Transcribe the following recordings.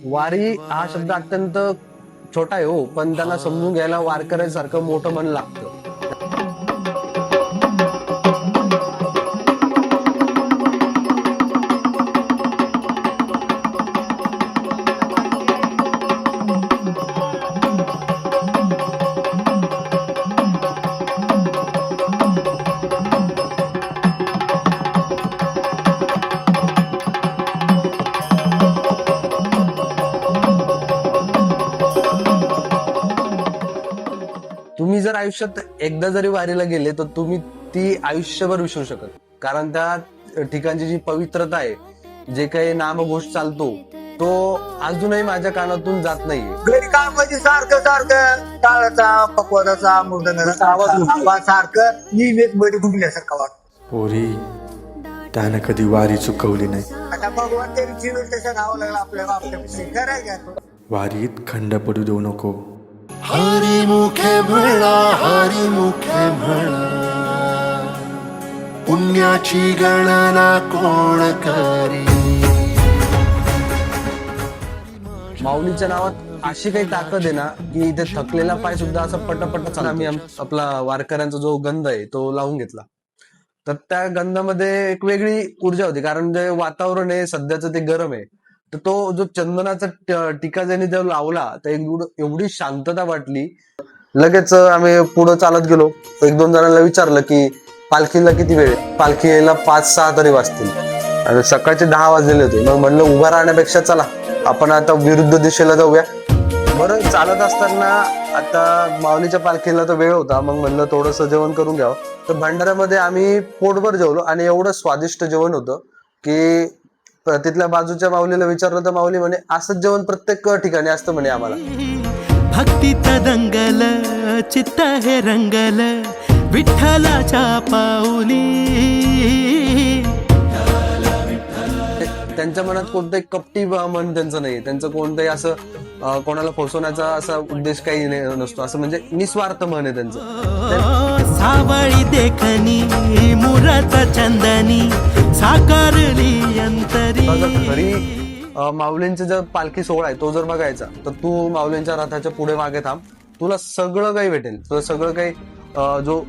वारी हा शब्द अत्यंत छोटा आहे हो, पण त्यांना समजून घ्यायला वारकऱ्यांसारखं मोठं मन लागतं. तुम्ही जर आयुष्यात एकदा जरी वारीला गेले तर तुम्ही ती आयुष्यभर विसरू शकत, कारण त्या ठिकाणची जी पवित्रता आहे, जे काही नामघोष चालतो तो अजूनही माझ्या कानातून जात नाहीये. घरी कामाची सारखं सारखं टाळाचा पकवादाचा मृदंगाचा आवाज सारखं नेहमीच मध्ये गुंगल्यासारखं वाटतं. पोरी त्यानं कधी वारी चुकवली नाही. आता भगवान तरी चिरून त्याच्या नावं लागला आपल्याला आपल्या करायचं. वारीत खंड पडू देऊ नको. हरी मुखे म्हणा पुण्याची गणना कोण करी. माऊलीच्या नावात अशी काही ताकद आहे ना की इथे थकलेला पाय सुद्धा असं पटपट चालतो. आम्ही आपला वारकऱ्यांचा जो गंध आहे तो लावून घेतला, तर त्या गंधामध्ये एक वेगळी ऊर्जा होती, कारण जे वातावरण आहे सध्याचं ते गरम आहे. तर तो जो चंदनाचा टिका ज्याने तो लावला तर एवढी शांतता वाटली. लगेच आम्ही पुढे चालत गेलो. एक दोन जणांना विचारलं की पालखीला किती वेळ आहे. पालखी यायला 5-6 तरी वाजतील आणि सकाळचे 10 वाजलेले होते. मग म्हणलं उभा राहण्यापेक्षा चला आपण आता विरुद्ध दिशेला जाऊया. बरं, चालत असताना आता माऊलीच्या पालखीला तर वेळ होता, मग म्हणलं थोडंसं जेवण करून घ्यावं. तर भंडाऱ्यामध्ये आम्ही पोटभर जेवलो आणि एवढं स्वादिष्ट जेवण होतं की तिथल्या बाजूच्या माऊलीला विचारलं तर माऊली म्हणे असंच जेवण प्रत्येक ठिकाणी असतं म्हणे आम्हाला. भक्तीत दंगल चित्त हे रंगल विठ्ठलाच्या पाऊली. त्यांच्या मनात कोणतंही कपटी मन त्यांचं नाही. त्यांचं कोणतंही असं कोणाला फसवण्याचा असा उद्देश काही नसतो. असं म्हणजे निस्वार्थ मन आहे त्यांचं. सावळी देखनी मुरात चंदनी साकारली अंतरी. घरी माऊलींचा जर पालखी सोहळा आहे तो जर बघायचा तर तू माऊलींच्या रथाच्या पुढे मागे थांब, तुला सगळं काही भेटेल. तुला सगळं काही जो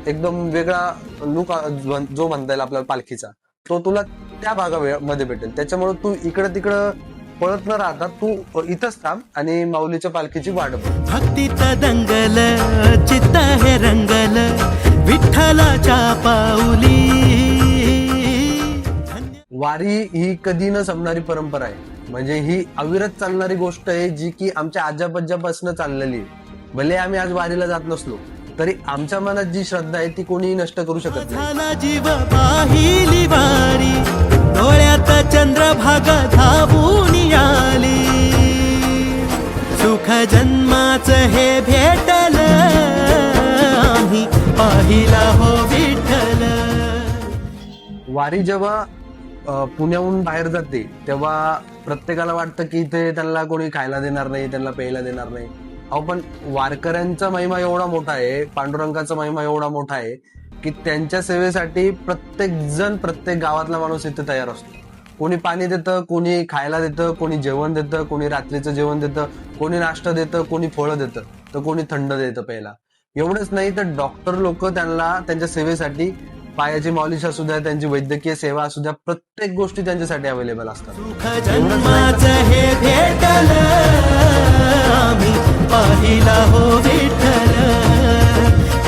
एकदम वेगळा लुक जो म्हणता येईल आपल्याला पालखीचा, तो तुला त्या भागामध्ये भेटेल. त्याच्यामुळे तू इकडं तिकडं पळत न राहता तू इथंच थांब आणि माऊलीच्या पालखीची वाट बघ. भक्तीत दंगल चित्त हे रंगल विठ्ठलाच्या पाऊली. वारी ही कधी न संपणारी परंपरा आहे. म्हणजे ही अविरत चालणारी गोष्ट आहे, जी की आमच्या आजापज्जापासून चाललेली आहे. भले आम्ही आज वारीला जात नसलो तरी आमच्या मनात जी श्रद्धा आहे ती कोणीही नष्ट करू शकत नाही. जीव पाहिली वारी डोळ्यात चंद्रभागा धावून आली. सुख जन्माच हे भेटल आम्ही पाहिला हो विठ्ठल. वारी जेव्हा पुण्याहून बाहेर जाते तेव्हा प्रत्येकाला वाटतं की इथे त्यांना कोणी खायला देणार नाही, त्यांना प्यायला देणार नाही. अहो, पण वारकऱ्यांचा महिमा एवढा मोठा आहे, पांडुरंगाचा महिमा एवढा मोठा आहे की त्यांच्या सेवेसाठी प्रत्येक जण, प्रत्येक गावातला माणूस इथे तयार असतो. कोणी पाणी देतं, कोणी खायला देतं, कोणी जेवण देतं, कोणी रात्रीचं जेवण देतं, कोणी नाश्ता देतं, कोणी फळं देतं, तर कोणी थंड देतं प्यायला. एवढंच नाही तर डॉक्टर लोक त्यांना त्यांच्या सेवेसाठी पायाची मॉलिश असू द्या, त्यांची वैद्यकीय सेवा असू द्या, प्रत्येक गोष्टी त्यांच्यासाठी अवेलेबल असतात. सुख जन्माच हे भेटल आम्ही पाहिला हो विठ्ठल.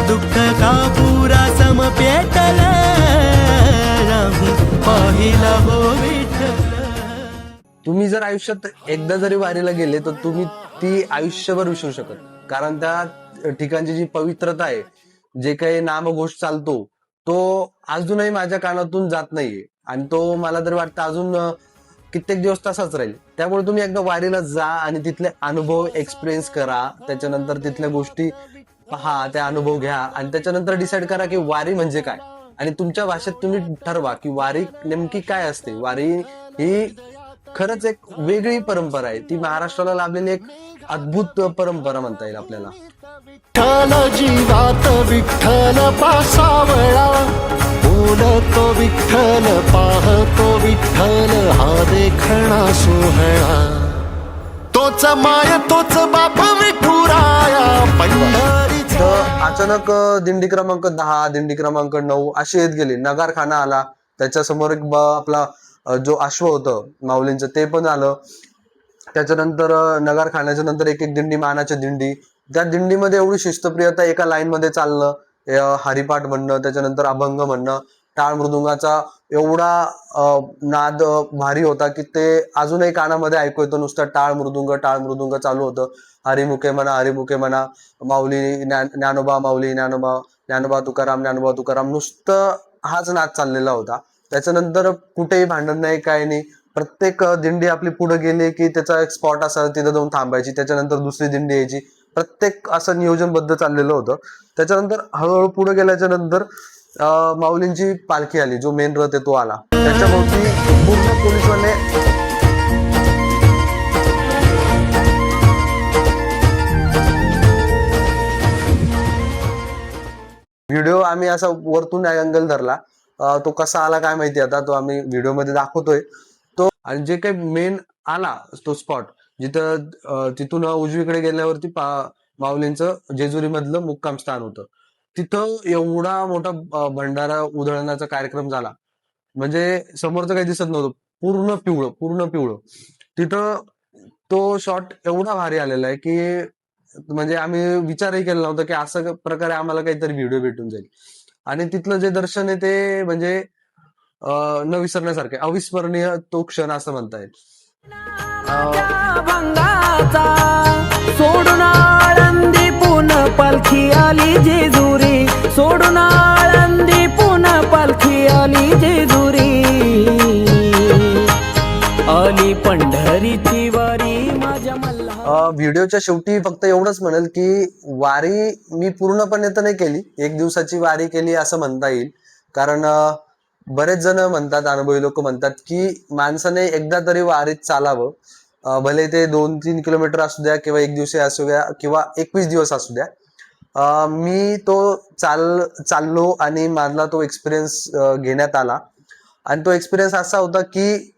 दुःख का पुरा सम पेटल आम्ही पाहिला हो विठ्ठल. तुम्ही जर आयुष्यात एकदा जरी वारीला गेले तर तुम्ही ती आयुष्यभर विसरू शकत, कारण त्या ठिकाणची जी पवित्रता आहे, जे काही नामघोष चालतो तो अजूनही माझ्या कानातून जात नाहीये आणि तो मला तरी वाटतं अजून कित्येक दिवस तसाच राहील. त्यामुळे तुम्ही एकदा वारीला जा आणि तिथले अनुभव एक्सपिरियन्स करा. त्याच्यानंतर तिथल्या गोष्टी पहा, त्या अनुभव घ्या आणि त्याच्यानंतर डिसाईड करा की वारी म्हणजे काय. आणि तुमच्या भाषेत तुम्ही ठरवा की वारी नेमकी काय असते. वारी ही खरंच एक वेगळी परंपरा आहे. ती महाराष्ट्राला लाभलेली एक अद्भुत परंपरा म्हणता येईल आपल्याला. विठ्ठल जीवात विठ्ठल पासावळा. बोलतो विठ्ठल पाहतो विठ्ठल हा देखणा सोहळा तोच माय तोच बाप विठुराया पंढरीचा तर अचानक दिंडी क्रमांक 10, दिंडी क्रमांक 9 अशी येत गेली. नगारखाना आला, त्याच्या समोर एक आपला जो अश्व होतं माऊलींचं ते पण आलं. त्याच्यानंतर नगारखान्याच्या नंतर एक एक दिंडी, मानाच्या दिंडी. त्या दिंडीमध्ये एवढी शिस्तप्रियता, एका लाईन मध्ये चालणं, हरिपाठ म्हणणं, त्याच्यानंतर अभंग म्हणणं, टाळ मृदुंगाचा एवढा नाद भारी होता की ते अजूनही कानामध्ये ऐकू येतो. नुसतं टाळ मृदुंग चालू होतं. हरिमुखे म्हणा, माऊली ज्ञानोबा, माऊली ज्ञानोबा, ज्ञानोबा तुकाराम, नुसतं हाच नाद चाललेला होता. त्याच्यानंतर कुठेही भांडण नाही, काय नाही. प्रत्येक दिंडी आपली पुढे गेली की त्याचा एक स्पॉट असा, तिथं जाऊन थांबायची. त्याच्यानंतर दुसरी दिंडी यायची. प्रत्येक असं नियोजनबद्ध चाललेलं होतं. त्याच्यानंतर हळूहळू पुढे गेल्याच्या नंतर माऊलींची पालखी आली, जो मेन रथ आहे तो आला. त्याच्याभोवती पूर्ण पोलिसवाले व्हिडिओ आम्ही असा वरतून अँगल धरला. तो कसा आला काय माहिती, आता तो आम्ही व्हिडिओ मध्ये दाखवतोय तो. आणि जे काही मेन आला तो स्पॉट, जिथं तिथून उजवीकडे गेल्यावरती माऊलींचं जेजुरी मधलं मुक्काम स्थान होतं. तिथं एवढा मोठा भंडारा उधळण्याचा कार्यक्रम झाला, म्हणजे समोरचं काही दिसत नव्हतं. पूर्ण पिवळं. तिथं तो शॉट एवढा भारी आलेला आहे की म्हणजे आम्ही विचारही केला नव्हता की असं प्रकारे आम्हाला काहीतरी व्हिडिओ भेटून जाईल. आणि तिथलं जे दर्शन आहे ते म्हणजे न विसरण्यासारखे, अविस्मरणीय तो क्षण असं म्हणता येईल. भंगाचा सोडून आळंदी पुन पालखी आली जेजुरी, सोडून आळंदी पुन पालखी आली जेजुरी, आली पंढरीची वारी माझ्या मल्हार. व्हिडिओच्या शेवटी फक्त एवढंच म्हणेल की वारी मी पूर्णपणे तर नाही केली, 1 दिवसाची वारी केली असं म्हणता येईल. कारण बरेच जण म्हणतात, अनुभवी लोक म्हणतात की माणसाने एकदा तरी वारीत चालावं. भले ते 2-3 किलोमीटर असू द्या, किंवा 1 दिवस असू द्या, किंवा 21 दिवस असू द्या. मी तो चाललो आणि माझा तो एक्सपिरियन्स घेण्यात आला. आणि तो एक्सपिरियन्स असा होता की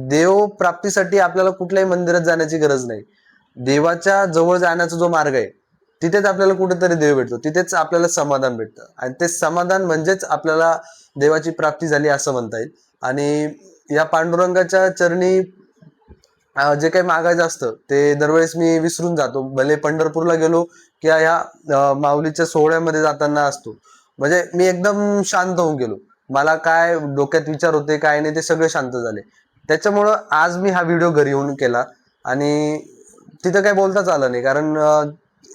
देव प्राप्तीसाठी आपल्याला कुठल्याही मंदिरात जाण्याची गरज नाही. देवाच्या जवळ जाण्याचा जो मार्ग आहे तिथेच आपल्याला कुठेतरी देव भेटतो, तिथेच आपल्याला समाधान भेटतं. आणि ते समाधान म्हणजेच आपल्याला देवाची प्राप्ती झाली असं म्हणता येईल. आणि या पांडुरंगाच्या चरणी जे काही मागायचं असतं ते दरवेळेस मी विसरून जातो. भले पंढरपूरला गेलो किंवा ह्या माऊलीच्या सोहळ्यामध्ये जाताना असतो, म्हणजे मी एकदम शांत होऊन गेलो. मला काय डोक्यात विचार होते काय नाही ते सगळे शांत झाले. त्याच्यामुळं आज मी हा व्हिडिओ घरी येऊन केला आणि तिथं काही बोलताच आलं नाही, कारण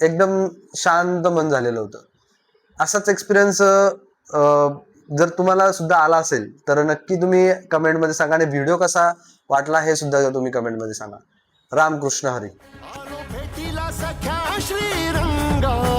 एकदम शांत मन झालेलं होतं. असाच एक्सपिरियन्स जर तुम्हाला सुद्धा आला असेल तर नक्की तुम्ही कमेंटमध्ये सांगा. आणि व्हिडिओ कसा वाटला हे सुद्धा तुम्ही कमेंटमध्ये सांगा. रामकृष्ण हरी. आलो भेटीला सख्या श्रीरंगा